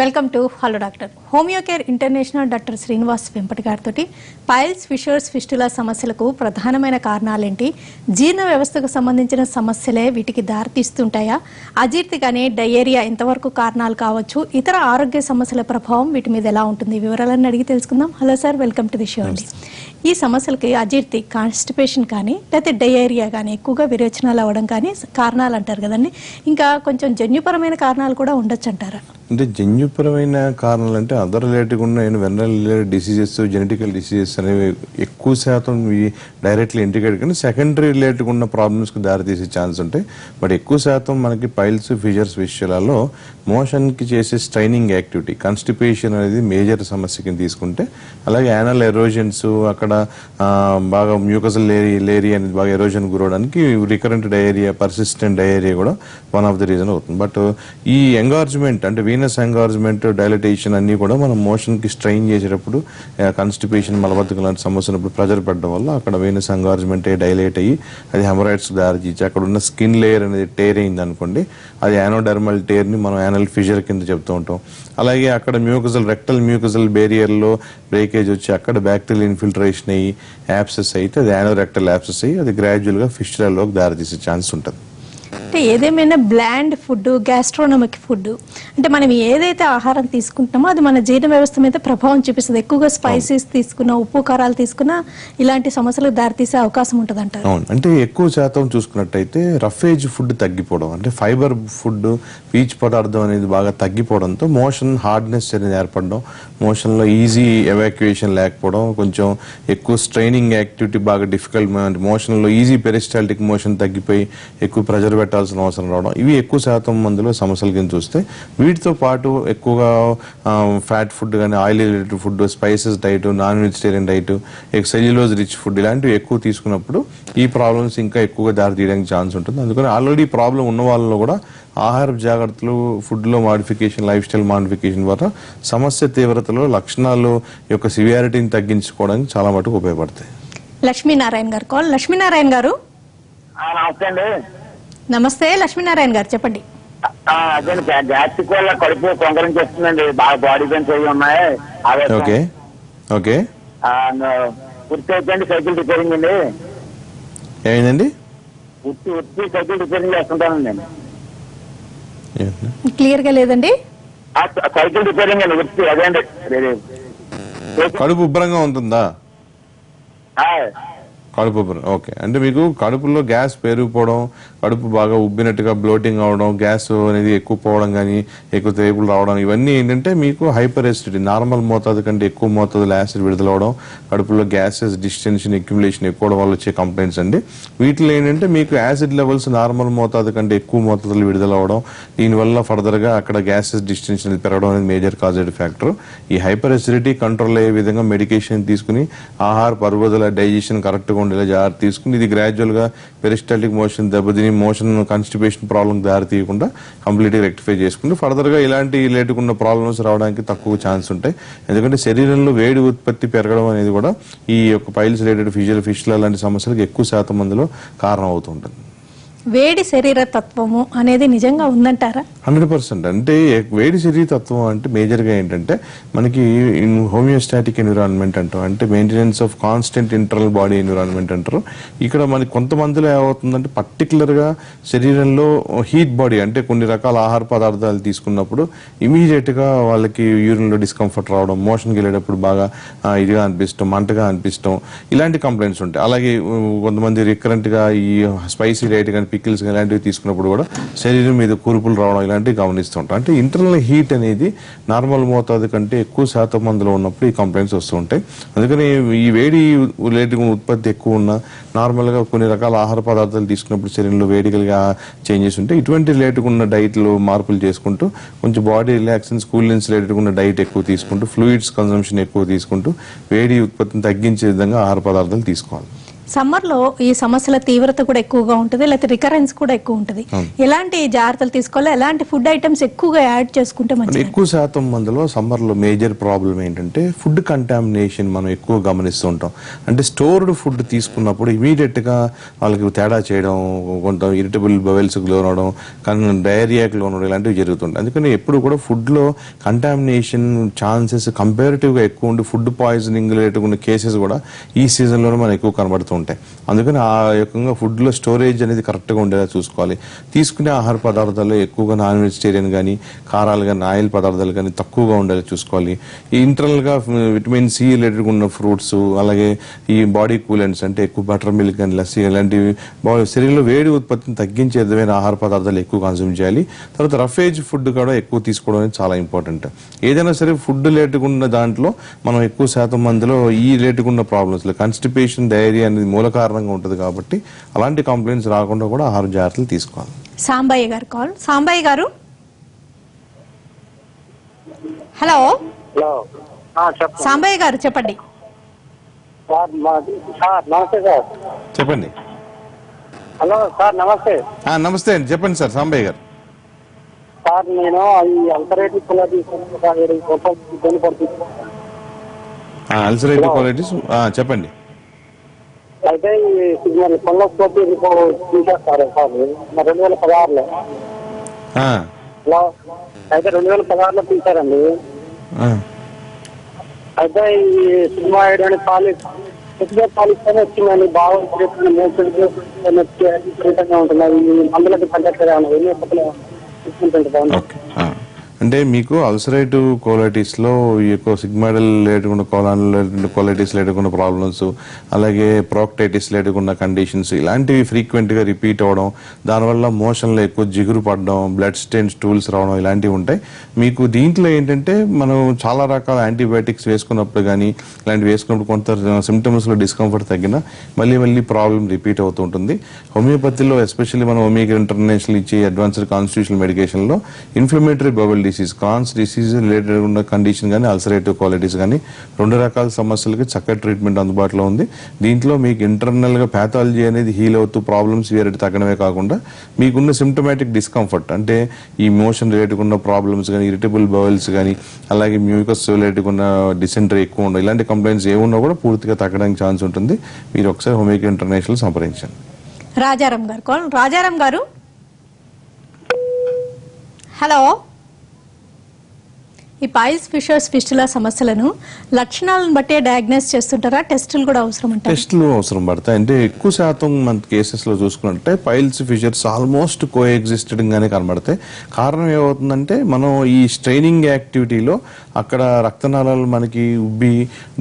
Welcome to hello doctor. Homeo care international doctor Srinivas Vempati గారితో piles, fissures, fistula సమస్యలకు ప్రధానమైన కారణాలేంటి, జీర్ణ వ్యవస్థకు సంబంధించిన సమస్యలే వీటికి దారితీస్తుంటాయా, అజీర్తి కానీ డయేరియా ఎంతవరకు కారణాలు కావచ్చు, ఇతర ఆరోగ్య సమస్యల ప్రభావం వీటి మీద ఎలా ఉంటుంది, వివరాలన్నీ అడిగి తెలుసుకుందాం. Hello sir, welcome to the show అండి. ఈ సమస్యలకి అజీర్తి, కాన్స్టిపేషన్ కానీ లేకపోతే డయేరియా కానీ ఎక్కువగా విరేచనాలు అవ్వడం కానీ కారణాలు అంటారు కదండి. ఇంకా కొంచెం జన్యుపరమైన కారణాలు కూడా ఉండొచ్చు అంటారా? అంటే జన్యుపరమైన కారణాలు అంటే అదర్ రిలేటెడ్ ఉన్న venereal related diseases, genetical diseases అనేవి ఎక్కువ శాతం డైరెక్ట్లీ ఇంటిగ్రేట్ కానీ సెకండరీ రిలేటెడ్ ఉన్న ప్రాబ్లమ్స్కి దారితీసే ఛాన్స్ ఉంటాయి. బట్ ఎక్కువ శాతం మనకి పైల్స్, ఫిషర్స్ విషయాలలో మోషన్కి చేసే స్ట్రైనింగ్ యాక్టివిటీ, కాన్స్టిపేషన్ అనేది మేజర్ సమస్య కింద తీసుకుంటే, అలాగే యానల్ ఎరోజన్స్, అక్కడ బాగా మ్యూకసల్ లేరియా అనేది బాగా ఎరోజన్ గురవడానికి రికరెంట్ డయేరియా, పర్సిస్టెంట్ డయేరియా కూడా వన్ ఆఫ్ ద రీజన్ అవుతుంది. బట్ ఈ ఎంగార్జ్మెంట్ అంటే వీనస్ ఎంగార్జ్మెంట్, డైలటేషన్ అన్నీ కూడా మనం మోషన్కి స్ట్రెయిన్ చేసేటప్పుడు కాన్స్టిపేషన్, మలబద్ధకం లాంటి సమస్య ఉన్నప్పుడు ప్రెజర్ పడడం వల్ల అక్కడ వీనస్ ఎంగార్జ్మెంట్ డైలేట్ అయ్యి అది హెమరాయిడ్స్ దారితీసి అక్కడ ఉన్న స్కిన్ లేయర్ అనేది టేర్ అయింది అనుకోండి, అది యానోడర్మల్ టేర్ని మనం యానల్ ఫిషర్ కింద చెప్తూ ఉంటాం. అలాగే అక్కడ మ్యూకసల్, రెక్టల్ మ్యూకసల్ బేరియర్లో బ్రేకేజ్ వచ్చి అక్కడ బ్యాక్టీరియల్ ఇన్ఫిల్ట్రేషన్ అయ్యి యాప్సెస్ అయితే అది యానోరెక్టల్ యాప్సెస్ అయ్యి అది గ్రాడ్యువల్గా ఫిస్టులాలోకి దారితీసే ఛాన్స్ ఉంటుంది. అంటే ఏదేమైనా బ్లాండ్ ఫుడ్, గ్యాస్ట్రోనమిక్ ఫుడ్ అంటే మనం ఏదైతే ఆహారం తీసుకుంటామో అది మన జీర్ణ వ్యవస్థ మీద ప్రభావం చూపిస్తుంది. ఎక్కువగా స్పైసెస్ తీసుకున్నా, ఉప్పు కారాలు తీసుకున్నా ఇలాంటి సమస్యలకు దారితీసే అవకాశం ఉంటుంది అంటారు. అవును, అంటే ఎక్కువ శాతం చూసుకున్నట్టయితే రఫేజ్ ఫుడ్ తగ్గిపోవడం, అంటే ఫైబర్ ఫుడ్, పీచు పదార్థం అనేది బాగా తగ్గిపోవడంతో మోషన్ హార్డ్నెస్ అనేది ఏర్పడడం, మోషన్లో ఈజీ ఎవాక్యుయేషన్ లేకపోవడం, కొంచెం ఎక్కువ స్ట్రైనింగ్ యాక్టివిటీ బాగా డిఫికల్ట్, మోషన్లో ఈజీ పెరిస్టాల్టిక్ మోషన్ తగ్గిపోయి ఎక్కువ ప్రెజర్ పెట్టాల్సిన అవసరం రావడం, ఇవి ఎక్కువ శాతం మందిలో సమస్యల కింద చూస్తే. వీటితో పాటు ఎక్కువగా ఫ్యాట్ ఫుడ్ కానీ, oil related food, spices diet, non vegetarian diet, cellulose rich food ఇలాంటివి ఎక్కువ తీసుకున్నప్పుడు ఈ ప్రాబ్లమ్స్ ఇంకా ఎక్కువగా దారి తీయడానికి ఛాన్స్ ఉంటుంది. అందుకని ఆల్రెడీ ప్రాబ్లం ఉన్న వాళ్ళలో కూడా ఆహార జాగ్రత్తలు, ఫుడ్లో మాడిఫికేషన్, లైఫ్ స్టైల్ మాడిఫికేషన్ ద్వారా సమస్య తీవ్రతలో లక్షణాలు యొక్క సివియారిటీని తగ్గించుకోవడానికి చాలా మటుకు ఉపయోగపడతాయి. లక్ష్మీనారాయణ గారు కాల్. లక్ష్మీనారాయణ గారు నమస్తే అండి. నమస్తే లక్ష్మీనారాయణ గారు, చెప్పండి. అదే గ్యాస్ట్రిక్ వల్ల కడుపు కొంకరం చేస్తుందండి, బాగా బాడీ పెయిన్స్ అవి ఉన్నాయి. ఓకే ఓకే పూర్తి అయిపోయింది, సైకిల్ రిపేరింగ్ అండి. ఏమైందండి? పూర్తి సైకిల్ రిపేరింగ్ చేస్తుంటానండి. క్లియర్ గా లేదండి. సైకిల్ రిపేరింగ్ అండి, వృత్తి అదే అండి. కడుపు ఉబ్బరంగా ఉంటుందా? కడుపు ఉబ్బరం, ఓకే. అంటే మీకు కడుపులో గ్యాస్ పెరిగిపోవడం, కడుపు బాగా ఉబ్బినట్టుగా బ్లోటింగ్ అవడం, గ్యాస్ అనేది ఎక్కువ పోవడం కానీ, ఎక్కువ తేపులు రావడం, ఇవన్నీ ఏంటంటే మీకు హైపర్ ఎసిడిటీ, నార్మల్ మోతాదు కంటే ఎక్కువ మోతాదులో యాసిడ్ విడుదలవడం, కడుపులో గ్యాసెస్ డిస్టెన్షన్, అక్యుములేషన్ ఎక్కువ వల్ల వచ్చే కంప్లైంట్స్ అండి. వీటిలో ఏంటంటే మీకు యాసిడ్ లెవెల్స్ నార్మల్ మోతాదు కంటే ఎక్కువ మోతాదులు విడుదలవడం, దీనివల్ల ఫర్దర్గా అక్కడ గ్యాసెస్ డిస్టెన్షన్ పెరగడం అనేది మేజర్ కాజెడ్ ఫ్యాక్టర్. ఈ హైపర్ ఎసిడిటీ కంట్రోల్ అయ్యే విధంగా మెడికేషన్ తీసుకుని ఆహార పరుగుదల, డైజెషన్ కరెక్ట్గా ఉండేలా జాగ్రత్త తీసుకుని ఇది గ్రాడ్యువల్గా పెరిస్టాల్టిక్ మోషన్ దెబ్బతిని మోషన్ కాన్స్టిపేషన్ ప్రాబ్లం దారి తీయకుండా కంప్లీట్గా రెక్టిఫై చేసుకుంటే ఫర్దర్గా ఇలాంటి రిలేటెడ్ ఉన్న ప్రాబ్లమ్స్ రావడానికి తక్కువ ఛాన్స్ ఉంటాయి. ఎందుకంటే శరీరంలో వేడి ఉత్పత్తి పెరగడం అనేది కూడా ఈ యొక్క పైల్స్ రిలేటెడ్ ఫిషియల్ లాంటి సమస్యలకు ఎక్కువ శాతం మందిలో కారణం అవుతుంటుంది. వేడి శరీర తత్వము అనేది నిజంగా ఉందంటారా? 100%. అంటే వేడి శరీర తత్వం అంటే మేజర్గా ఏంటంటే మనకి హోమియోస్టాటిక్ ఎన్విరాన్మెంట్ అంటాం, అంటే maintenance of constant internal body environment అంటారు. ఇక్కడ మనకి కొంతమందిలో ఏమవుతుందంటే పర్టికులర్గా శరీరంలో హీట్ బాడీ, అంటే కొన్ని రకాల ఆహార పదార్థాలు తీసుకున్నప్పుడు ఇమీడియట్గా వాళ్ళకి యూరిన్లో డిస్కంఫర్ట్ రావడం, మోషన్కి వెళ్ళేటప్పుడు బాగా ఇదిగా అనిపిస్తాం, మంటగా అనిపిస్తాం, ఇలాంటి కంప్లైంట్స్ ఉంటాయి. అలాగే కొంతమంది రికరెంట్గా ఈ స్పైసీ డైట్ కానీ, పికిల్స్ ఇలాంటివి తీసుకున్నప్పుడు కూడా శరీరం మీద కురుపులు రావడం ఇలాంటివి గమనిస్తూ ఉంటాం. అంటే ఇంటర్నల్ హీట్ అనేది నార్మల్ మోతాదు కంటే ఎక్కువ శాతం మందిలో ఉన్నప్పుడు ఈ కంప్లైంట్స్ వస్తూ ఉంటాయి. అందుకని ఈ వేడి రిలేటెడ్ ఉత్పత్తి ఎక్కువ ఉన్న, నార్మల్గా కొన్ని రకాల ఆహార పదార్థాలు తీసుకున్నప్పుడు శరీరంలో వేడికలుగా చేంజెస్ ఉంటాయి. ఇటువంటి రిలేటెడ్ ఉన్న డైట్లో మార్పులు చేసుకుంటూ కొంచెం బాడీ రిలాక్సెన్స్, కూల్నెన్స్ రిలేటెడ్ ఉన్న డైట్ ఎక్కువ తీసుకుంటూ, ఫ్లూయిడ్స్ కన్సంప్షన్ ఎక్కువ తీసుకుంటూ వేడి ఉత్పత్తిని తగ్గించే విధంగా ఆహార పదార్థాలు తీసుకోవాలి. సమ్మర్ లో ఈ సమస్యల తీవ్రత కూడా ఎక్కువగా ఉంటుంది, లేకపోతే రికరెన్స్ కూడా ఎక్కువ ఉంటుంది. ఎలాంటి జాగ్రత్తలు తీసుకోవాలి, ఎలాంటి ఫుడ్ ఐటమ్స్ ఎక్కువగా యాడ్ చేసుకుంటే మంచిది? ఎక్కువ శాతం మందిలో సమ్మర్ లో మేజర్ ప్రాబ్లం ఏంటంటే ఫుడ్ కంటామినేషన్ మనం ఎక్కువ గమనిస్తూ ఉంటాం. అంటే స్టోర్డ్ ఫుడ్ తీసుకున్నప్పుడు ఇమీడియట్ గా వాళ్ళకి తేడా చేయడం, కొంత ఇరిటబుల్ బవెల్స్ లోనవడం, డయేరియాకి లోనవడం ఇలాంటివి జరుగుతుంటాయి. అందుకని ఎప్పుడు కూడా ఫుడ్ లో కంటామినేషన్ ఛాన్సెస్ కంపారిటివ్ గా ఎక్కువ ఉండి ఫుడ్ పాయిజనింగ్ రిలేటెడ్ ఉన్న కేసెస్ కూడా ఈ సీజన్ లోనే మనకు ఎక్కువ కనబడుతూ ఉంటాయి. అందుకని ఆ యొక్క ఫుడ్ లో స్టోరేజ్ అనేది కరెక్ట్ గా ఉండేలా చూసుకోవాలి. తీసుకునే ఆహార పదార్థాలు ఎక్కువగా నాన్ వెజిటేరియన్ కానీ, కారాలు కానీ, ఆయిల్ పదార్థాలు కానీ తక్కువగా ఉండేలా చూసుకోవాలి. ఈ ఇంటర్నల్ గా విటమిన్ సి రిలేటెడ్ ఉన్న ఫ్రూట్స్, అలాగే ఈ బాడీ కూలెంట్స్ అంటే ఎక్కువ బటర్ మిల్క్ కానీ, లస్సీ ఇలాంటివి శరీరంలో వేడి ఉత్పత్తిని తగ్గించే విధమైన ఆహార పదార్థాలు ఎక్కువ కన్సూమ్ చేయాలి. తర్వాత రఫేజ్ ఫుడ్ కూడా ఎక్కువ తీసుకోవడం అనేది చాలా ఇంపార్టెంట్. ఏదైనా సరే ఫుడ్ రిలేటెడ్ ఉన్న దాంట్లో మనం ఎక్కువ శాతం మందిలో ఈ రిలేటెడ్ ఉన్న ప్రాబ్లమ్స్ కాన్స్టిపేషన్, డయేరియా అనేది మూల కారణంగా ఉంటుంది. కాబట్టి అలాంటి కంప్లైంట్స్ రాకుండా కూడా ఆహార జాగ్రత్తలు తీసుకోవాలి. సాంబయ్య గారు కాల్. సాంబయ్య గారు, హలో. సాంబయ్య గారు చెప్పండి. నమస్తే సార్. చెప్పండి. హలో సార్, నమస్తే. నమస్తే అండి, చెప్పండి సార్. సాంబయ్య గారు సార్, నేను ఈ అల్సరేటివ్ కొలైటిస్ ఇబ్బంది పడుతున్నాను. అల్సరేటివ్ కొలైటిస్ చెప్పండి. అయితే ఈ కొలనోస్కోపీ తీసేస్తారు సార్ 2016లో. హలో, అయితే 2016లో తీశారండి. అయితే ఈ సినిమా ఐడియా పాలిస్ వచ్చిందండి. బాగా ఉంటున్నాయి. మందులకి పనిచేస్తారు. అంటే మీకు అల్సరేటివ్ కోలైటిస్ లో ఈ యొక్క సిగ్మాయిడల్ లేకుండా కోలైటిస్ లేకుండా ప్రాబ్లమ్స్, అలాగే ప్రోక్టైటిస్ లేకుండా కండిషన్స్ ఇలాంటివి ఫ్రీక్వెంట్ గా రిపీట్ అవడం, దానివల్ల మోషన్ లో ఎక్కువ జిగురు పడడం, బ్లడ్ స్టెయిన్ స్టూల్స్ రావడం ఇలాంటివి ఉంటాయి. మీకు దీంట్లో ఏంటంటే మనం చాలా రకాల యాంటీబయాటిక్స్ వేసుకున్నప్పుడు కానీ ఇలాంటివి వేసుకున్నప్పుడు కొంత సిమ్టమ్స్ లో డిస్కంఫర్ట్ తగ్గినా మళ్ళీ ప్రాబ్లం రిపీట్ అవుతూ ఉంటుంది. హోమియోపతిలో ఎస్పెషల్లీ మనం హోమియో ఇంటర్నేషనల్ ఇచ్చే అడ్వాన్స్డ్ కాన్స్టిట్యూషనల్ మెడికేషన్ లో inflammatory bowel disease, Crohn's disease related ఉన్న కండిషన్ కానీ, అల్సరేటివ్ కోలైటిస్ కానీ 2 రకాల సమస్యలకి చక్కటి ట్రీట్మెంట్ అందుబాటులో ఉంది. దీంట్లో మీకు ఇంటర్నల్ గా ప్యాథాలజీ అనేది హీల్ అవుతూ ప్రాబ్లమ్స్ వేరే తగ్గడమే కాకుండా మీకున్న సిమ్టమాటిక్ డిస్కంఫర్ట్ అంటే ఈ మోషన్ రిలేటెడ్ ఉన్న ప్రాబ్లమ్స్ కానీ, ఇరిటబుల్ బౌల్స్ కానీ, అలాగే మ్యూకస్ రిలేటెడ్ ఉన్న డిసెంటరీ ఎక్కువ ఉండవు, ఇలాంటి కంప్లైంట్స్ ఏమున్నా కూడా పూర్తిగా తగ్గడానికి ఛాన్స్ ఉంటుంది. మీరు ఒకసారి హోమియో ఇంటర్నేషనల్ సంప్రదించండి. రాజారాం గారు కాల్. రాజారాం గారు, హలో. ఈ పైల్స్, ఫిషర్స్, ఫిస్టులా సమస్యలను లక్షణాలను బట్టే డయాగ్నోస్ చేస్తుంటారా? టెస్టులు కూడా అవసరం ఉంటాయి? టెస్టులు అవసరం పడతాయి. అంటే ఎక్కువ శాతం మన కేసెస్ లో చూసుకుంటే పైల్స్, ఫిషర్స్ ఆల్మోస్ట్ కో ఎగ్జిస్టెడ్ గానే కనబడతాయి. కారణం ఏమవుతుందంటే మనం ఈ స్ట్రైనింగ్ యాక్టివిటీలో అక్కడ రక్తనాళాలు మనకి ఉబ్బి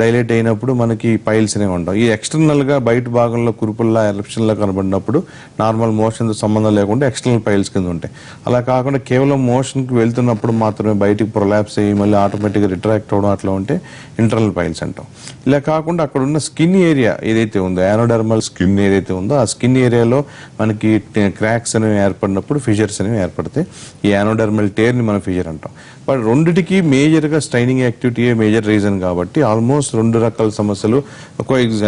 డైలేట్ అయినప్పుడు మనకి పైల్స్ అనేవి ఉంటాయి. ఈ ఎక్స్టర్నల్ గా బయట భాగంలో కురుపుల్లా ఎరప్షన్ లా కనబడినప్పుడు నార్మల్ మోషన్ తో సంబంధం లేకుండా ఎక్స్టర్నల్ పైల్స్ కింద ఉంటాయి. అలా కాకుండా కేవలం మోషన్ కి వెళ్తున్నప్పుడు మాత్రమే బయటికి ప్రొలాప్స్ అయ్యి మళ్ళీ ఆటోమేటిక్గా రిట్రాక్ట్ అవడం అట్లా ఉంటే ఇంటర్నల్ పైల్స్ అంటాం. ఇలా కాకుండా అక్కడ ఉన్న స్కిన్ ఏరియా ఏదైతే ఉందో, యానోడర్మల్ స్కిన్ ఏదైతే ఉందో ఆ స్కిన్ ఏరియాలో మనకి క్రాక్స్ అనేవి ఏర్పడినప్పుడు ఫిషర్స్ అనేవి ఏర్పడతాయి. ఈ యానోడర్మల్ టేర్ ని మనం ఫిషర్ అంటాం. బట్ రెండిటికి మేజర్ గా స్ట్రైనింగ్ యాక్టివిటీ మేజర్ రీజన్ కాబట్టి ఆల్మోస్ట్ 2 రకాల సమస్యలు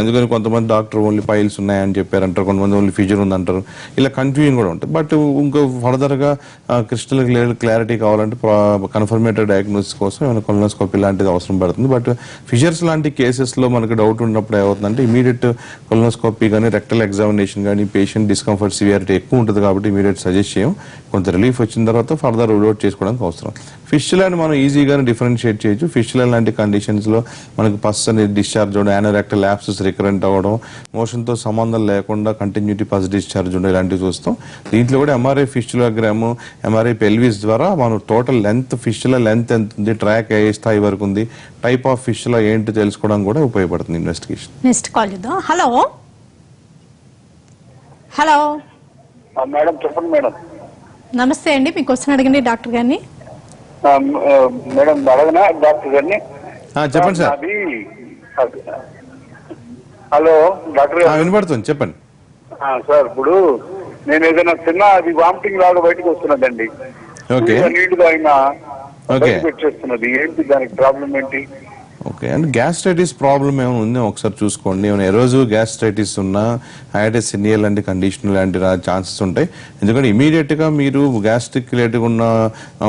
ఎందుకని కొంతమంది డాక్టర్ ఓన్లీ పైల్స్ ఉన్నాయని చెప్పారంటారు, కొంతమంది ఓన్లీ ఫిషర్ ఉందంటారు. ఇలా కన్ఫ్యూజన్ కూడా ఉంటుంది. బట్ ఇంకో ఫర్దర్ గా క్రిస్టల్ క్లారిటీ కావాలంటే కన్ఫర్మేటెడ్ డయాగ్నోసిస్ కోసం ఏమైనా కొలనోస్కోపీ లాంటిది అవసరం పడుతుంది. బట్ ఫిషర్స్ లాంటి కేసెస్ లో మనకు డౌట్ ఉన్నప్పుడు ఏమవుతుందంటే ఇమీడియట్ కొలనోస్కోపీ కానీ, రెక్టల్ ఎగ్జామినేషన్ కానీ, పేషెంట్ డిస్కంఫర్ట్ సివియారిటీ ఎక్కువ ఉంటుంది కాబట్టి ఇమీడియట్ సజెస్ట్ చేయం. కొంత రిలీఫ్ వచ్చిన తర్వాత ఫర్దర్ రూల్ అవుట్ చేసుకోవడానికి అవసరం. ఫిస్టులాని మనం ఈజీగానే డిఫరెన్షియేట్ చేయొచ్చు. ఫిస్టులా లాంటి కండిషన్స్ లో మనకు పస్ అనేది డిశ్చార్జ్ అవడం, యానోరెక్టల్ ల్యాప్సెస్ రికరెంట్ అవ్వడం, మోషన్ తో సంబంధం లేకుండా కంటిన్యూటీ పస్ డిశ్చార్జ్ ఉండడం ఇలాంటివి చూస్తాం. దీంట్లో కూడా ఎంఆర్ఐ ఫిస్టులాగ్రామ్, ఎంఆర్ఐ పెల్విస్ ద్వారా మనం టోటల్ లెంత్, ఫిస్టులా లెంత్ ఎంత ఉంది, ట్రాక్ ఏ స్థాయి వరకు ఉంది, టైప్ ఆఫ్ ఫిస్టులా ఏంటి తెలుసుకోవడం కూడా ఉపయోగపడుతుంది ఇన్వెస్టిగేషన్. నెక్స్ట్ కాల్ చేద్దాం. హలో. హలో మేడం, చెప్పండి మేడం. నమస్తే అండి, మీ క్వశ్చన్ అడగండి డాక్టర్ గారిని. మేడం అడగనా డాక్టర్ గారిని? చెప్పండి సార్. హలో డాక్టర్ గారు, వినపడుతుంది, చెప్పండి సార్. ఇప్పుడు నేను ఏదైనా తిన్నా అది వామిటింగ్ లాగా బయటకు వస్తున్నదండి. నీళ్లు తాగినా వచ్చేస్తున్నది. ఏంటి దానికి ప్రాబ్లం ఏంటి? ఓకే. అండ్ గ్యాస్ట్రైటిస్ ప్రాబ్లం ఏమైనా ఉందో ఒకసారి చూసుకోండి. ఏమైనా ఎరోజివ్ గ్యాస్ట్రైటిస్ ఉన్నా హైటిస్ సినియల్ లాంటి కండిషన్ లాంటి ఛాన్సెస్ ఉంటాయి. ఎందుకంటే ఇమీడియట్గా మీరు గ్యాస్ట్రిక్ రిలేటెడ్ ఉన్న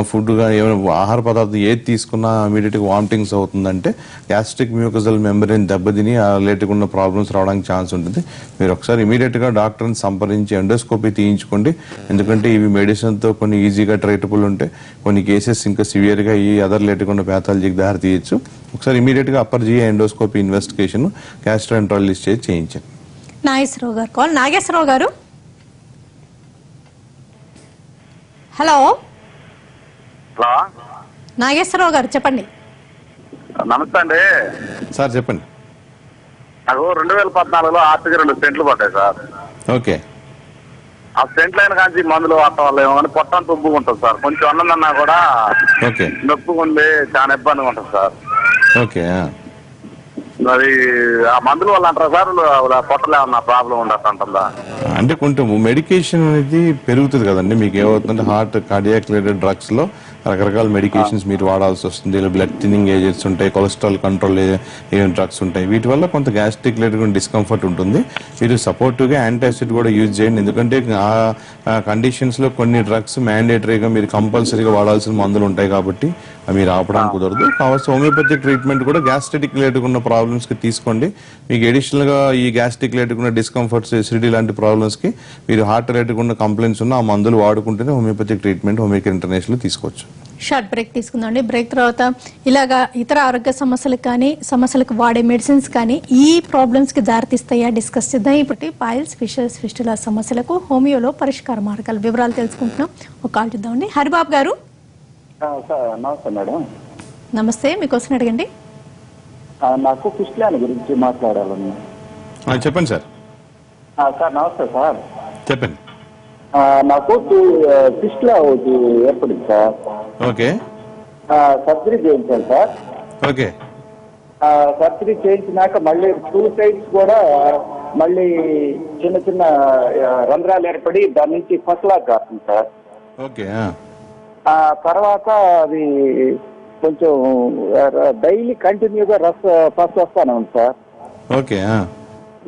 ఫుడ్ కానీ ఏమైనా ఆహార పదార్థం ఏది తీసుకున్నా ఇమీడియట్గా వామిటింగ్స్ అవుతుందంటే గ్యాస్ట్రిక్ మ్యూకజల్ మెంబ్రెయిన్ దెబ్బతిని ఆ రిలేటెడ్ ఉన్న ప్రాబ్లమ్స్ రావడానికి ఛాన్స్ ఉంటుంది. మీరు ఒకసారి ఇమీడియట్గా డాక్టర్ని సంప్రదించి ఎండోస్కోపీ తీయించుకోండి. ఎందుకంటే ఇవి మెడిసిన్తో కొన్ని ఈజీగా ట్రీటబుల్ ఉంటాయి. కొన్ని కేసెస్ ఇంకా సివియర్గా ఈ అదర్ రిలేటెడ్ ఉన్న ప్యాథాలజీకి దారి తీయచ్చు. ఒకసారి ఇమీడియట్గా upper GI endoscopy investigation gastroenterologist చేసి చేయించండి. నాగేశ్వరరావు గారు కాల్. నాగేశ్వరరావు గారు హలో. హలో, నాగేశ్వరరావు గారు చెప్పండి. నమస్తే అండి. సార్ చెప్పండి. నాకు 2014లో ఆర్టికి 2 స్టెంట్లు పడ్డాయి సార్. ఓకే. ఆ స్టెంట్లు అయిన కానీ మందులు వాడటం వల్ల ఏమో కానీ పొట్టంతా ఉబ్బుగా ఉంటుంది సార్. కొంచెం అన్నదన్నా కూడా ఓకే. నొప్పిగా ఉండి చాలా ఇబ్బందిగా ఉంటుంది సార్. ఓకే. మరి ఆ మందుల వల్ల అంటారా సార్ పొట్టలో ఏమన్నా ప్రాబ్లం ఉండదు అంటుందా? అంటే కొంచెం మెడికేషన్ అనేది పెరుగుతుంది కదండి. మీకు ఏమవుతుందంటే హార్ట్ కార్డియాక్ రిలేటెడ్ డ్రగ్స్ లో రకరకాల మెడికేషన్స్ మీరు వాడాల్సి వస్తుంది. ఇలా బ్లడ్ థిన్నింగ్ ఏజెంట్స్ ఉంటాయి, కొలెస్ట్రాల్ కంట్రోల్ డ్రగ్స్ ఉంటాయి. వీటి వల్ల కొంత గ్యాస్ట్రిక్ రిలేటెడ్ డిస్కంఫర్ట్ ఉంటుంది. మీరు సపోర్టివ్గా యాంటాసిడ్ కూడా యూజ్ చేయండి. ఎందుకంటే ఆ కండిషన్స్ లో కొన్ని డ్రగ్స్ మ్యాండేటరీగా మీరు కంపల్సరీగా వాడాల్సిన మందులు ఉంటాయి కాబట్టి అవి మీరు ఆపడానికి కుదరదు. కావాల్సిన హోమియోపతిక్ ట్రీట్మెంట్ కూడా గ్యాస్ట్రిక్ రిలేటెడ్ ఉన్న ప్రాబ్లమ్స్ కి తీసుకోండి. మీకు అడిషనల్ గా ఈ గ్యాస్ట్రిక్ రిలేటెడ్ ఉన్న డిస్కంఫర్ట్స్, ఎసిడిటీ లాంటి ప్రాబ్లమ్స్ కి మీరు హార్ట్ రిలేటెడ్ ఉన్న కంప్లైంట్స్ ఉన్న ఆ మందులు వాడుకుంటేనే హోమియోపతిక్ ట్రీట్మెంట్ హోమియోకేర్ ఇంటర్నేషనల్ తీసుకోవచ్చు. షార్ట్ బ్రేక్ తీసుకుందామండి. బ్రేక్ తర్వాత ఇలాగా ఇతర ఆరోగ్య సమస్యలకు కానీ సమస్యలకు వాడే మెడిసిన్స్ కానీ ఈ ప్రాబ్లమ్స్ కి దారితీస్తాయా డిస్కస్ చేద్దాం. ఇప్పటి పైల్స్, ఫిషర్స్, ఫిస్టులా సమస్యలకు హోమియోలో పరిష్కార మార్గాలు వివరాలు తెలుసుకుంటున్నాం. ఒక కాల్ చూద్దామండి. హరిబాబు గారు. నమస్తే మేడం. నమస్తే, మీకోసం అడగండి. నాకు ఫిస్టులాని గురించి మాట్లాడాలని. చెప్పండి సార్. సార్ నమస్తే సార్. చెప్పండి. నాకు ఫిస్టులా ఒకటి ఏర్పడింది సార్. ఓకే. సర్జరీ చేయించాను సార్. ఓకే. సర్జరీ చేయించినాక మళ్ళీ 2 సైడ్స్ కూడా మళ్ళీ చిన్న చిన్న రంధ్రాలు ఏర్పడి దాని నుంచి ఫస్లాగా కాస్తుంది సార్. ఓకే. తర్వాత అది కొంచెం డైలీ కంటిన్యూగా ఫస్ట్ వస్తానే ఉంది సార్. ఓకే.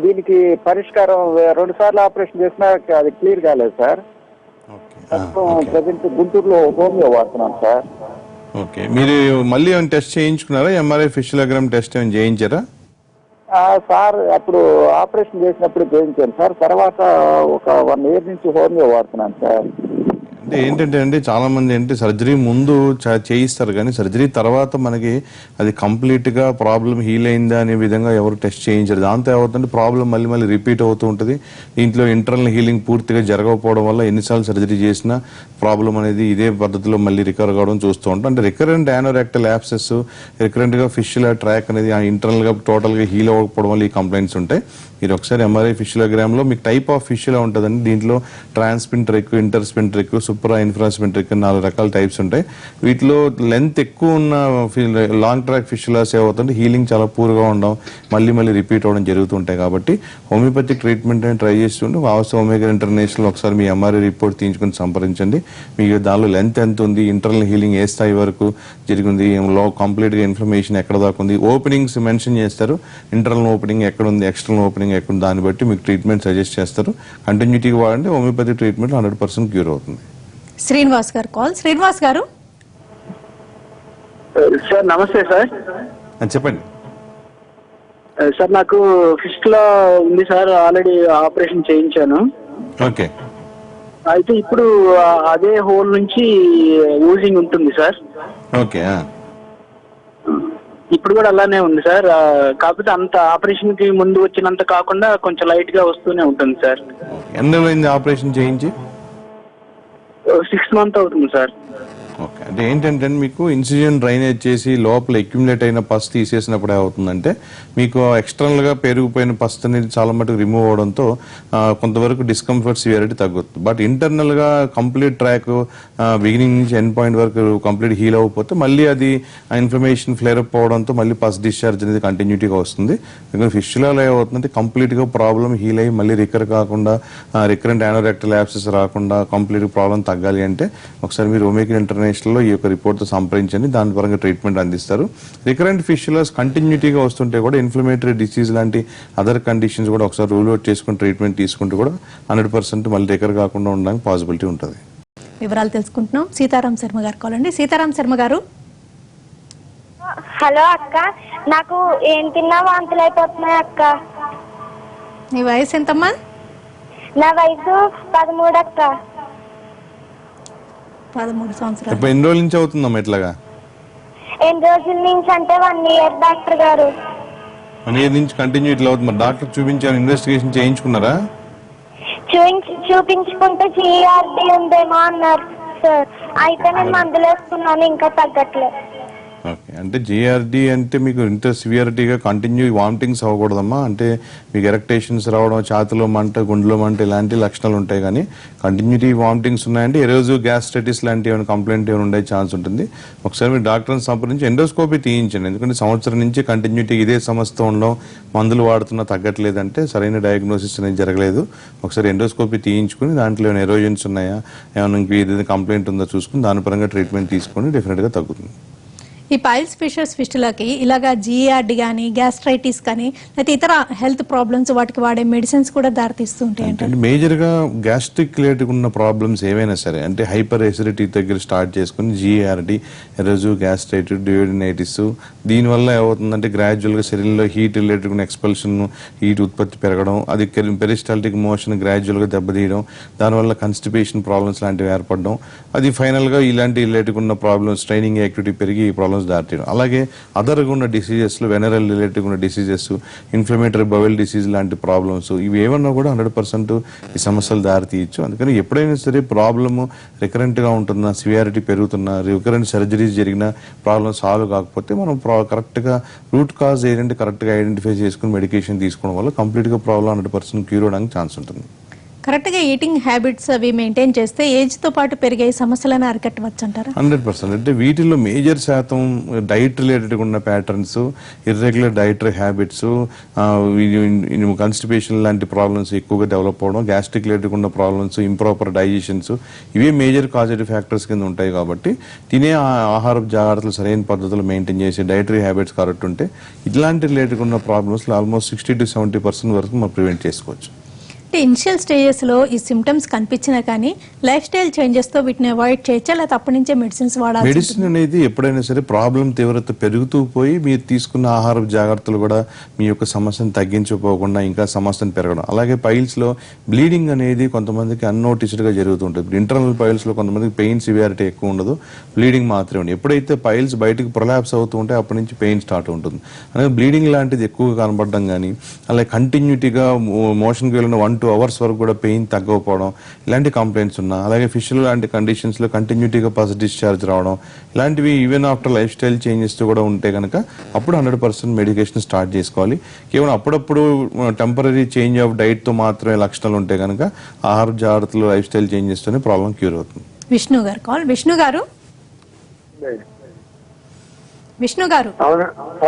దీనికి పరిష్కారం 2 సార్లు ఆపరేషన్ చేసినా అది క్లియర్ కాలేదు సార్. ప్రజెంట్ గుంటూరులో హోమియో వాడుతున్నాను సార్. ఓకే. మీరు మళ్ళీ ఏమైనా టెస్ట్ చేయించుకున్నారా? ఎంఆర్ఐ ఫిషియోగ్రామ్ టెస్ట్ ఏమైనా చేయించారా? సార్ అప్పుడు ఆపరేషన్ చేసినప్పుడు చేయించాను సార్. తర్వాత ఒక 1 year నుంచి హోమియో వాడుతున్నాను సార్. అంటే ఏంటంటే అండి, చాలా మంది అంటే సర్జరీ ముందు చేయిస్తారు కానీ సర్జరీ తర్వాత మనకి అది కంప్లీట్గా ప్రాబ్లం హీల్ అయిందా అనే విధంగా ఎవరు టెస్ట్ చేయించారు. దాంతో ఏమవుతుందంటే ప్రాబ్లం మళ్ళీ మళ్ళీ రిపీట్ అవుతూ ఉంటుంది. దీంట్లో ఇంటర్నల్ హీలింగ్ పూర్తిగా జరగకపోవడం వల్ల ఎన్నిసార్లు సర్జరీ చేసినా ప్రాబ్లం అనేది ఇదే పద్ధతిలో మళ్ళీ రికవర్ కావడం చూస్తూ ఉంటాం. అంటే రికరెంట్ యానోరెక్టల్ యాబ్సెస్, రికరెంట్గా ఫిషులా ట్రాక్ అనేది ఇంటర్నల్గా టోటల్గా హీల్ అవ్వకపోవడం వల్ల ఈ కంప్లైంట్స్ ఉంటాయి. మీరు ఒకసారి ఎంఆర్ఐ ఫిషియోగ్రామ్లో మీకు టైప్ ఆఫ్ ఫిషులా ఉంటుందండి. దీంట్లో ట్రాన్స్పింట్రిక్, ఇంటర్స్పింట్రిక్, సూపరా ఇన్ఫ్రాస్పింట్రిక్ 4 రకాల టైప్స్ ఉంటాయి. వీటిలో లెంత్ ఎక్కువ ఉన్న లాంగ్ ట్రాక్ ఫిషులాస్ ఏమవుతుంటే హీలింగ్ చాలా పూర్గా ఉండడం, మళ్ళీ మళ్ళీ రిపీట్ అవ్వడం జరుగుతుంటాయి. కాబట్టి హోమియోపతిక్ ట్రీట్మెంట్ అని ట్రై చేస్తుంటే అవసరం హోమియోకేర్ ఇంటర్నేషనల్ ఒకసారి మీ ఎంఆర్ఐ రిపోర్ట్ తీయించుకొని సంప్రదించండి. మీకు దానిలో లెంత్ ఎంత ఉంది, ఇంటర్నల్ హీలింగ్ ఏ స్థాయి వరకు జరిగింది, కంప్లీట్గా ఇన్ఫ్లమేషన్ ఎక్కడ దాకా ఉంది, ఓపెనింగ్స్ మెన్షన్ చేస్తారు. ఇంటర్నల్ ఓపెనింగ్ ఎక్కడ ఉంది, ఎక్స్టర్నల్ ఓపెనింగ్ ఎక్కడ, దాన్ని బట్టి మీకు ట్రీట్మెంట్ సజెస్ట్ చేస్తారు. కంటిన్యూటీగా వాడండి. హోమియోపతి ట్రీట్మెంట్ 100% క్యూర్ అవుతుంది. శ్రీనివాస్ గారు కాల్. శ్రీనివాస్ గారు. సార్ నమస్తే సార్. చెప్పండి సార్. నాకు ఫిస్టులా ఉంది సార్. ఆల్రెడీ ఆపరేషన్ చేయించాను. ఓకే. అయితే ఇప్పుడు అదే హోల్ నుంచి ఊజింగ్ ఉంటుంది సార్. ఓకే. ఇప్పుడు కూడా అలానే ఉంది సార్. కాకపోతే అంత ఆపరేషన్ కి ముందు వచ్చినంత కాకుండా కొంచెం లైట్ గా వస్తూనే ఉంటుంది సార్. ఎన్ని రోజులైంది ఆపరేషన్ చేయించి? 6 months అవుతుంది సార్. ఓకే. అంటే ఏంటంటే మీకు ఇన్సిజన్ డ్రైనేజ్ చేసి లోపల అక్యుములేట్ అయిన పస్ తీసేసినప్పుడు ఏమవుతుందంటే మీకు ఎక్స్టర్నల్గా పెరిగిపోయిన పస్ అనేది చాలా మటుకు రిమూవ్ అవడంతో కొంతవరకు డిస్కంఫర్ట్ సివియారిటీ తగ్గుతుంది. బట్ ఇంటర్నల్గా కంప్లీట్ ట్రాక్ బిగినింగ్ నుంచి ఎండ్ పాయింట్ వరకు కంప్లీట్ హీల్ అవ్వకపోతే మళ్ళీ అది ఇన్ఫ్లమేషన్ ఫ్లేర్ అప్ అవడంతో మళ్ళీ పస్ డిశ్చార్జ్ అనేది కంటిన్యూటీగా వస్తుంది. ఎందుకంటే ఫిస్టులాలో ఏమవుతుందంటే కంప్లీట్గా ప్రాబ్లం హీల్ అయ్యి మళ్ళీ రికర్ కాకుండా, రికరెంట్ యానోరెక్టల్ యాబ్సెస్ రాకుండా కంప్లీట్ ప్రాబ్లం తగ్గాలి అంటే ఒకసారి మీరు హోమియోకేర్ ఇంటర్నేషనల్ హాస్పిటల్లో ఈ యొక్క రిపోర్ట్తో సంప్రదించండి, దాని పరంగా ట్రీట్మెంట్ అందిస్తారు. రికరెంట్ ఫిస్టులాస్ కంటిన్యూటీగా వస్తుంటే కూడా ఇన్ఫ్లమేటరీ డిసీజ్ లాంటి అదర్ కండిషన్స్ కూడా ఒకసారి రూల్ అవుట్ చేసుకుని ట్రీట్మెంట్ తీసుకుంటూ కూడా 100% మళ్ళీ రికవర్ కాకుండా ఉండడానికి పాసిబిలిటీ ఉంటుంది. వివరాలు తెలుసుకుంటున్నాం. సీతారాం శర్మ గారు కాల్ అండి. సీతారాం శర్మ గారు, హలో అక్క, నాకు ఏం తిన్నా వాంతులు అయిపోతున్నాయి అక్క. నీ వయసు ఎంతమ్మా? నా వయసు 13 అక్క. 13 సంవత్సరాలు. ఇప్పుడు ఎన్ని రోజుల నుంచి అవుతుందమ్మా ఇట్లాగా? ఎన్ని రోజుల నుంచి అంటే 1 year డాక్టర్ గారు. 1 year నుంచి కంటిన్యూ ఇట్లా అవుతుంది. మరి డాక్టర్ చూపించారు, ఇన్వెస్టిగేషన్ చేయించుకున్నారా? చూపించుకుంటే GERD ఉందేమో అన్నారు సార్. అయితే నేను మందులు వేసుకున్నాను, ఇంకా తగ్గట్లేదు. ఓకే, అంటే జిఆర్డి అంటే మీకు ఇంత సివియారిటీగా కంటిన్యూ వామిటింగ్స్ అవ్వకూడదమ్మా. అంటే మీకు ఎరెక్టేషన్స్ రావడం, ఛాతిలో మంట, గుండెలో మంట ఇలాంటి లక్షణాలు ఉంటాయి. కానీ కంటిన్యూటీ వామిటింగ్స్ ఉన్నాయంటే ఎరోజు గ్యాస్ట్రైటిస్ లాంటి ఏమైనా కంప్లైంట్ ఏమైనా ఉండే ఛాన్స్ ఉంటుంది. ఒకసారి మీరు డాక్టర్ని సంప్రదించి ఎండోస్కోపీ తీయించండి. ఎందుకంటే సంవత్సరం నుంచి కంటిన్యూటీ ఇదే సమస్యతో ఉండడం, మందులు వాడుతున్నా తగ్గట్లేదంటే సరైన డయాగ్నోసిస్ అనేది జరగలేదు. ఒకసారి ఎండోస్కోపీ తీయించుకుని దాంట్లో ఏమైనా ఎరోజన్స్ ఉన్నాయా, ఏమైనా ఏదైనా కంప్లైంట్ ఉందో చూసుకుని దాని పరంగా ట్రీట్మెంట్ తీసుకొని డెఫినెట్గా తగ్గుతుంది. ఈ పైల్స్ ఫిషర్స్ ఫిస్టులకి ఇలాగా GERD కానీ, గ్యాస్ట్రైటిస్ కానీ, లేకపోతే ఇతర హెల్త్ ప్రాబ్లమ్స్ వాటికి వాడే మెడిసిన్స్ కూడా దారితీస్తూ ఉంటాయి. అంటే మేజర్గా గ్యాస్ట్రిక్ రిలేటెడ్ ఉన్న ప్రాబ్లమ్స్ ఏవైనా సరే, అంటే హైపర్ ఎసిడిటీ దగ్గర స్టార్ట్ చేసుకుని GERD, ఎరోజు గ్యాస్ట్రైటిస్, డ్యూయోడినైటిస్, దీనివల్ల ఏమవుతుందంటే గ్రాడ్యువల్గా శరీరంలో హీట్ రిలేటెడ్ ఉన్న ఎక్స్పల్షన్, హీట్ ఉత్పత్తి పెరగడం, అది పెరిస్టాల్టిక్ మోషన్ గ్రాడ్యువల్గా దెబ్బతీయడం, దానివల్ల కన్స్టిపేషన్ ప్రాబ్లమ్స్ లాంటివి ఏర్పడడం, అది ఫైనల్గా ఇలాంటి రిలేటెడ్ ఉన్న ప్రాబ్లమ్స్, ట్రైనింగ్ యాక్టివిటీ పెరిగి ఈ ప్రాబ్లమ్స్ దారితీయడం. అలాగే అదర్గా ఉన్న డిసీజెస్లో వెనరల్ రిలేటెడ్ ఉన్న డిసీజెస్, ఇన్ఫ్లమేటరీ బవెల్ డిసీజ్ లాంటి ప్రాబ్లమ్స్, ఇవి ఏమన్నా కూడా 100% ఈ సమస్యలు దారితీయచ్చు. అందుకని ఎప్పుడైనా సరే ప్రాబ్లమ్ రికరెంట్గా ఉంటున్నా, సివియారిటీ పెరుగుతున్నా, రికరెంట్ సర్జరీస్ జరిగిన ప్రాబ్లమ్ సాల్వ్ కాకపోతే మనం కరెక్ట్గా రూట్ కాజ్ ఏంటంటే కరెక్ట్గా ఐడెంటిఫై చేసుకుని మెడికేషన్ తీసుకోవడం వల్ల కంప్లీట్గా ప్రాబ్లం 100% క్యూర్ అవడానికి ఛాన్స్ ఉంటుంది. కరెక్ట్గా ఈటింగ్ హ్యాబిట్స్ అవి మెయింటైన్ చేస్తే ఏజ్తో పాటు పెరిగే సమస్యలను అరికట్టవచ్చు అంటారా? 100%. అంటే వీటిల్లో మేజర్ శాతం డైట్ రిలేటెడ్గా ఉన్న patterns, irregular dietary habits, constipation లాంటి ప్రాబ్లమ్స్ ఎక్కువగా డెవలప్ అవడం, గ్యాస్ట్రిక్ రిలేటెడ్ ఉన్న ప్రాబ్లమ్స్, ఇంప్రాపర్ డైజెషన్స్, ఇవే మేజర్ కాజేటివ్ ఫ్యాక్టర్స్ కింద ఉంటాయి. కాబట్టి తినే ఆహారపు జాగ్రత్తలు సరైన పద్ధతులు మెయింటైన్ చేసి డైటరీ హ్యాబిట్స్ కరెక్ట్ ఉంటే ఇట్లాంటి రిలేటెడ్ ఉన్న ప్రాబ్లమ్స్లో ఆల్మోస్ట్ 60 to 70% వరకు మనం ప్రివెంట్ చేసుకోవచ్చు. అంటే ఇనిషియల్ స్టేజెస్లో ఈ సిమ్టమ్స్ కనిపించినా కానీ లైఫ్ స్టైల్ చేంజెస్తో వీటిని అవాయిడ్ చేయొచ్చా, లేకపోతే అప్పటి నుంచే మెడిసిన్స్ వాడాలి? మెడిసిన్ అనేది ఎప్పుడైనా సరే ప్రాబ్లం తీవ్రత పెరుగుతూ పోయి మీరు తీసుకున్న ఆహార జాగ్రత్తలు కూడా మీ యొక్క సమస్యను తగ్గించుకోకుండా ఇంకా సమస్యను పెరగడం. అలాగే పైల్స్లో బ్లీడింగ్ అనేది కొంతమందికి అన్నోటిస్డ్గా జరుగుతుంటుంది. ఇంటర్నల్ పైల్స్లో కొంతమందికి పెయిన్ సివియారిటీ ఎక్కువ ఉండదు, బ్లీడింగ్ మాత్రమే ఉంటుంది. ఎప్పుడైతే పైల్స్ బయటకు ప్రొలాప్స్ అవుతూ ఉంటే అప్పటి నుంచి పెయిన్ స్టార్ట్ ఉంటుంది. అలాగే బ్లీడింగ్ లాంటిది ఎక్కువగా కనబడడం కానీ, అలాగే కంటిన్యూటీగా మోషన్కి వెళ్ళిన 1-2 hours వరకు కూడా పెయిన్ తగ్గకపోవడం, ఇలాంటి కంప్లైంట్స్ ఉన్నా, అలాగే ఫిషల్ లాంటి కండిషన్స్లో కంటిన్యూటీగా పస్ డిశ్చార్జ్ రావడం, ఇలాంటివి even after life style changes కూడా ఉంటే కనుక అప్పుడు 100% మెడికేషన్ స్టార్ట్ చేసుకోవాలి. కేవలం అప్పుడప్పుడు టెంపరీ చేంజ్ ఆఫ్ డైట్తో మాత్రమే లక్షణాలు ఉంటే కనుక ఆహార జాగ్రత్తలు, లైఫ్ స్టైల్ చేంజెస్తోనే ప్రాబ్లం క్యూర్ అవుతుంది. విష్ణు గారు కాల్. విష్ణు గారు.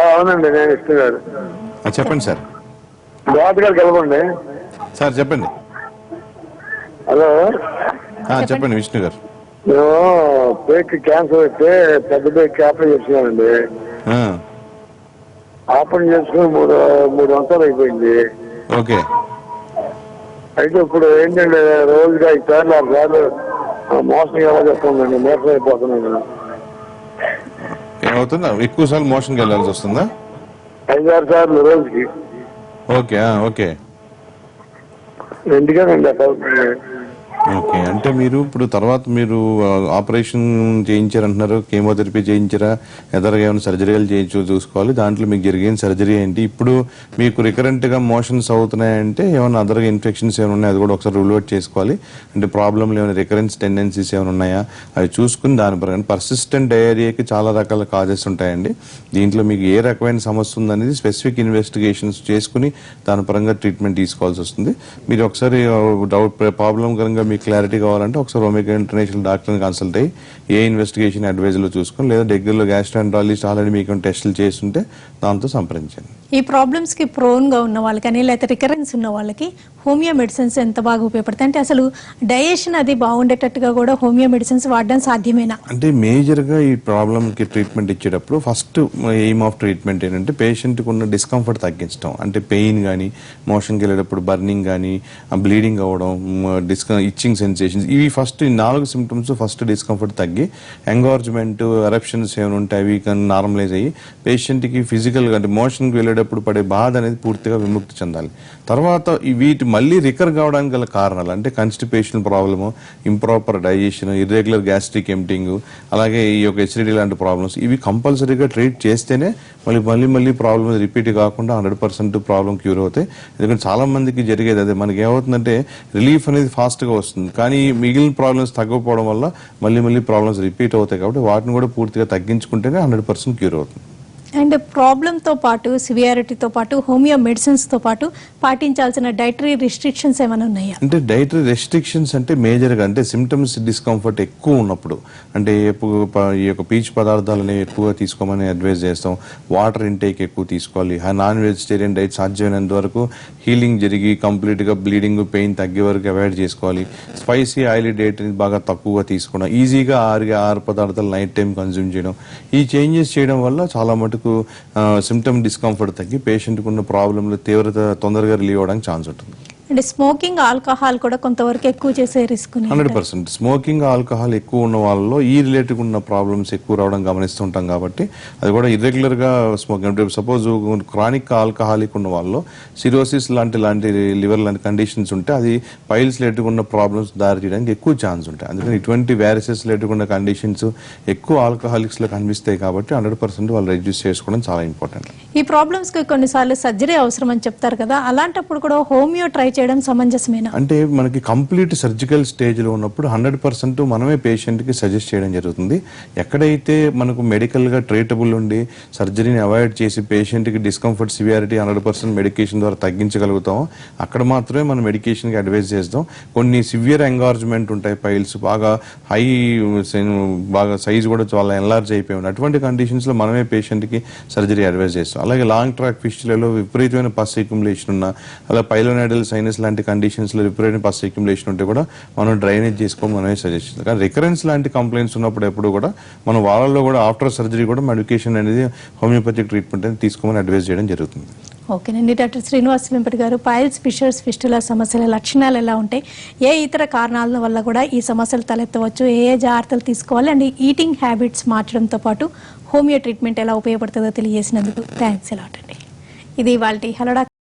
అవునండి, నేను విష్ణు గారు. చెప్పండి సార్. గారు కలవండి సార్ చెప్పండి. హలో, చెప్పండి విష్ణు గారు. మేము పేక్ క్యాన్సర్ వస్తే పెద్ద పేక్ ఆపరేషన్ చేస్తున్నానండి. ఆపరేషన్ చేసుకుని మూడు సంవత్సరాలు అయిపోయింది. ఓకే. అయితే ఇప్పుడు ఏంటంటే రోజుకి 5 సార్లు 6 సార్లు మోసం ఎలా చెప్తుందండి, మోసం అయిపోతున్నాను. ఏమవుతుందా? ఎక్కువ సార్లు మోషన్కి వెళ్ళాల్సి వస్తుందా? 5-6 సార్లు రోజుకి. ఓకే. ఓకే. ఎందుకండి అట్లా? ఓకే, అంటే మీరు ఇప్పుడు తర్వాత మీరు ఆపరేషన్ చేయించారంటున్నారు, కేమోథెరపీ చేయించారా, ఎదరగా ఏమైనా సర్జరీలు చూసుకోవాలి. దాంట్లో మీకు జరిగిన సర్జరీ ఏంటి, ఇప్పుడు మీకు రికరెంట్గా మోషన్స్ అవుతున్నాయంటే ఏమైనా అదర్గా ఇన్ఫెక్షన్స్ ఏమైనా ఉన్నాయా అది కూడా ఒకసారి రూల్ అవుట్ చేసుకోవాలి. అంటే ప్రాబ్లంలు ఏమైనా రికరెన్స్ టెండెన్సీస్ ఏమైనా ఉన్నాయా అవి చూసుకుని దాని పరంగా. పర్సిస్టెంట్ డయేరియాకి చాలా రకాల కాజెస్ ఉంటాయండి. దీంట్లో మీకు ఏ రకమైన సమస్య ఉందనేది స్పెసిఫిక్ ఇన్వెస్టిగేషన్స్ చేసుకుని దాని పరంగా ట్రీట్మెంట్ తీసుకోవాల్సి వస్తుంది. మీరు ఒకసారి ప్రాబ్లం కనుక మీకు క్లారిటీ కావాలంటే ఒకసారి ఒమేగా ఇంటర్నేషనల్ డాక్టర్ని కన్సల్ట్ అయ్యి ఏ ఇన్వెస్టిగేషన్ అడ్వైజ్లో చూసుకొని, లేదా దగ్గరలో గ్యాస్ట్రాంట్రాలజిస్ట్ ఆల్రెడీ మీకు టెస్టులు చేస్తుంటే దాంతో సంప్రదించండి. ఈ ప్రాబ్లమ్స్కి ప్రోన్గా ఉన్న వాళ్ళకని లేకపోతే రికరెన్స్ ఉన్న వాళ్ళకి హోమియో మెడిసిన్స్ ఎంత బాగా ఉపయోగపడతాయి? అంటే అసలు డైజెషన్ అది బాగుండేటట్టుగా కూడా హోమియో మెడిసిన్స్ వాడడం సాధ్యమేనా? అంటే మేజర్గా ఈ ప్రాబ్లమ్కి ట్రీట్మెంట్ ఇచ్చేటప్పుడు ఫస్ట్ ఎయిమ్ ఆఫ్ ట్రీట్మెంట్ ఏంటంటే పేషెంట్కి ఉన్న డిస్కంఫర్ట్ తగ్గించడం. అంటే పెయిన్ కానీ, మోషన్కి వెళ్ళేటప్పుడు బర్నింగ్ కానీ, బ్లీడింగ్ అవ్వడం, ఇచ్చింగ్ సెన్సేషన్స్, ఇవి ఫస్ట్ ఈ 4 సిమ్టమ్స్ ఫస్ట్ డిస్కంఫర్ట్ తగ్గి ఎంగార్జ్మెంట్, ఎరప్షన్స్ ఏమైనా ఉంటాయి అవి కానీ నార్మలైజ్ అయ్యి పేషెంట్కి ఫిజికల్గా అంటే మోషన్కి వెళ్ళేటప్పుడు పడే బాధ అనేది పూర్తిగా విముక్తి చెందాలి. తర్వాత వీటి మళ్ళీ రికర్ కావడానికి గల కారణాలు అంటే constipation problem, improper digestion, irregular gastric emptying, అలాగే ఈ యొక్క ఎసిడిటీ లాంటి ప్రాబ్లమ్స్, ఇవి కంపల్సరీగా ట్రీట్ చేస్తేనే మళ్ళీ ప్రాబ్లమ్ రిపీట్ కాకుండా 100% ప్రాబ్లం క్యూర్ అవుతాయి. ఎందుకంటే చాలా మందికి జరిగేది అదే. మనకి ఏమవుతుందంటే రిలీఫ్ అనేది ఫాస్ట్గా వస్తుంది, కానీ మిగిలిన ప్రాబ్లమ్స్ తగ్గకపోవడం వల్ల మళ్ళీ ప్రాబ్లమ్స్ రిపీట్ అవుతాయి. కాబట్టి వాటిని కూడా పూర్తిగా తగ్గించుకుంటేనే 100% క్యూర్ అవుతుంది. అండ్ ప్రాబ్లంతో పాటు సివియారిటీతో పాటు హోమియో మెడిసిన్స్తో పాటు పాటించాల్సిన డైటరీ రిస్ట్రిక్షన్స్ ఏమైనా ఉన్నాయా? అంటే డైటరీ రెస్ట్రిక్షన్స్ అంటే మేజర్గా అంటే సిమ్టమ్స్ డిస్కంఫర్ట్ ఎక్కువ ఉన్నప్పుడు అంటే ఈ యొక్క పీచు పదార్థాలు అనేవి ఎక్కువగా తీసుకోమని అడ్వైజ్ చేస్తాం. వాటర్ ఇంటేక్ ఎక్కువ తీసుకోవాలి. నాన్ వెజిటేరియన్ డైట్ సాధ్యమైనంత వరకు హీలింగ్ జరిగి కంప్లీట్గా బ్లీడింగ్, పెయిన్ తగ్గే వరకు అవాయిడ్ చేసుకోవాలి. స్పైసీ ఆయిలీ డైట్ బాగా తక్కువగా తీసుకోవడం, ఈజీగా ఆహార పదార్థాలు నైట్ టైం కన్జ్యూమ్ చేయడం, ఈ చేంజెస్ చేయడం వల్ల చాలా మటుకు సిమ్టమ్ డిస్కంఫర్ట్ తగ్గి పేషెంట్కి ఉన్న ప్రాబ్లంలో తీవ్రత తొందరగా రిలీవ్ అవడానికి ఛాన్స్ ఉంటుంది. అంటే స్మోకింగ్, ఆల్కహాల్ కూడా కొంతవరకు ఎక్కువ చేసే రిస్క్ 100% స్మోకింగ్, ఆల్కహాల్ ఎక్కువ ఉన్న వాళ్ళలో ఈ రిలేటెడ్ ఉన్న ప్రాబ్లమ్స్ ఎక్కువ రావడం గమనిస్తుంటాం. కాబట్టి అది కూడా ఇర్రెగ్యులర్గా స్మోకింగ్ అంటే సపోజ్ క్రానిక్ ఆల్కహాలిక్ ఉన్న వాళ్ళలో సిరోసిస్ లాంటి లివర్ లాంటి కండిషన్స్ ఉంటే అది పైల్స్ రిలేటెడ్ ఉన్న ప్రాబ్లమ్స్ దారి చేయడానికి ఎక్కువ ఛాన్స్ ఉంటాయి. అందుకని ఇటువంటి వ్యారసెస్ రిలేటెడ్ ఉన్న కండిషన్స్ ఎక్కువ ఆల్కహాలిక్స్లో కనిపిస్తాయి. కాబట్టి 100% వాళ్ళు రెడ్యూస్ చేసుకోవడం చాలా ఇంపార్టెంట్. ఈ ప్రాబ్లమ్స్కి కొన్నిసార్లు సర్జరీ అవసరం అని చెప్తారు కదా, అలాంటప్పుడు కూడా హోమియో ట్రై చేయడం సమంజసమేనా? అంటే మనకి కంప్లీట్ సర్జికల్ స్టేజ్లో ఉన్నప్పుడు 100% మనమే పేషెంట్కి సజెస్ట్ చేయడం జరుగుతుంది. ఎక్కడైతే మనకు మెడికల్గా ట్రీటబుల్ ఉండి సర్జరీని అవాయిడ్ చేసి పేషెంట్కి డిస్కంఫర్ట్, సివియారిటీ 100% మెడికేషన్ ద్వారా తగ్గించగలుగుతామో అక్కడ మాత్రమే మనం మెడికేషన్కి అడ్వైజ్ చేస్తాం. కొన్ని సివియర్ ఎంగార్జ్మెంట్ ఉంటాయి, పైల్స్ బాగా బాగా సైజ్ కూడా చాలా ఎన్లార్జ్ అయిపోయి ఉన్నాయి. అటువంటి కండిషన్స్లో మనమే పేషెంట్కి సర్జరీ అడ్వైజ్ చేస్తాం. అలాగే లాంగ్ ట్రాక్ ఫిస్టులలో విపరీతమైన పస్ అక్యుములేషన్ ఉన్న, అలా పైలోనైడల్ సైనస్ లాంటి కండిషన్స్లో విపరీతమైన పస్ అక్యుములేషన్ ఉంటే కూడా మనం డ్రైనేజ్ చేసుకోమని మనమే సజెస్ట్ చేస్తాం. కానీ రికరెన్స్ లాంటి కంప్లైంట్స్ ఉన్నప్పుడు ఎప్పుడు కూడా మనం వాళ్ళలో కూడా ఆఫ్టర్ సర్జరీ కూడా మెడికేషన్ అనేది హోమియోపతిక్ ట్రీట్మెంట్ అనేది తీసుకోమని అడ్వైజ్ చేయడం జరుగుతుంది. ఓకేనండి. డాక్టర్ శ్రీనివాస్ వెంపటి గారు, పైల్స్, ఫిషర్స్, ఫిస్టులా సమస్యల లక్షణాలు ఎలా ఉంటాయి, ఏ ఇతర కారణాల వల్ల కూడా ఈ సమస్యలు తలెత్తవచ్చు, ఏ జాగ్రత్తలు తీసుకోవాలి, అండ్ ఈటింగ్ హ్యాబిట్స్ మార్చడంతో పాటు హోమియో ట్రీట్మెంట్ ఎలా ఉపయోగపడుతుందో తెలియజేసినందుకు థ్యాంక్స్ ఎలాట్ అండి. ఇది ఇవాల్టి హలో డాక్టర్.